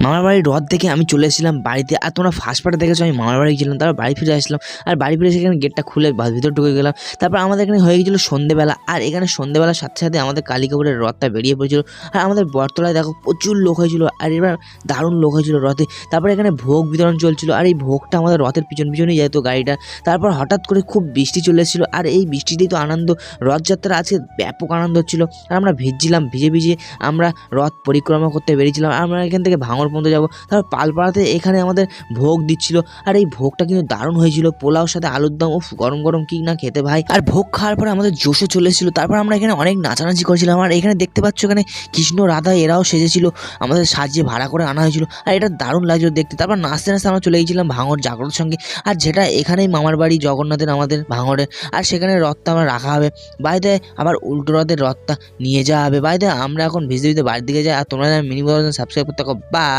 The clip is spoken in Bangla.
মামার বাড়ির রথ দেখে আমি চলে এসেছিলাম বাড়িতে। আর তোমরা ফার্স্ট পার্টে দেখেছো আমি মামার বাড়ি ছিলাম, তারপর বাড়ি ফিরে আসলাম। আর বাড়ি ফিরে সেখানে গেটটা খুলে ভিতর ঢুকে গেলাম। তারপর আমাদের এখানে হয়ে গেছিলো সন্ধ্যেবেলা। আর এখানে সন্ধ্যেবেলার সাথে সাথে আমাদের কালী কাপুরের রথটা বেরিয়ে পড়েছিল। আর আমাদের বটতলায় দেখো প্রচুর লোক হয়েছিল, আর এবার দারুণ লোক হয়েছিল রথে। তারপরে এখানে ভোগ বিতরণ চলছিল, আর এই ভোগটা আমাদের রথের পিছনেই যেত গাড়িটা। তারপর হঠাৎ করে খুব বৃষ্টি চলে এসেছিলো, আর এই বৃষ্টিতেই তো আনন্দ, রথযাত্রা আজকে ব্যাপক আনন্দ হচ্ছিল। আর আমরা ভিজছিলাম, ভিজে ভিজে আমরা রথ পরিক্রমা করতে বেরিয়েছিলাম। আমরা এখান থেকে ভাঙড় পর্যন্ত যাবো। তারপর পালপাড়াতে এখানে আমাদের ভোগ দিচ্ছিল, আর এই ভোগটা কিন্তু দারুণ হয়েছিল, পোলাওর সাথে আলুর দম, উফ গরম গরম কি না খেতে ভাই। আর ভোগ খাওয়ার পরে আমাদের জোশও চলে এসেছিল। তারপর আমরা এখানে অনেক নাচানাচি করেছিলাম। আর এখানে দেখতে পাচ্ছ এখানে কৃষ্ণ রাধা এরাও সেজেছিল, আমাদের সাজিয়ে ভাড়া করে আনা হয়েছিল। আর এটা দারুণ লাগছিল দেখতে। তারপর নাচতে নাচতে আমরা চলে গেছিলাম ভাঙড় জাগরণের সঙ্গে। আর যেটা এখানেই মামার বাড়ি জগন্নাথের আমাদের ভাঙড়ের। আর সেখানে রথটা আমরা রাখা হবে, বাইরে আবার উল্টো রথের রথটা নিয়ে যাওয়া হবে। বাইরে আমরা এখন ভিজতে ভিজতে বাড়ির দিকে যাই। আর তোমরা মিনি সাবস্ক্রাইব করতে থাকো। বাই।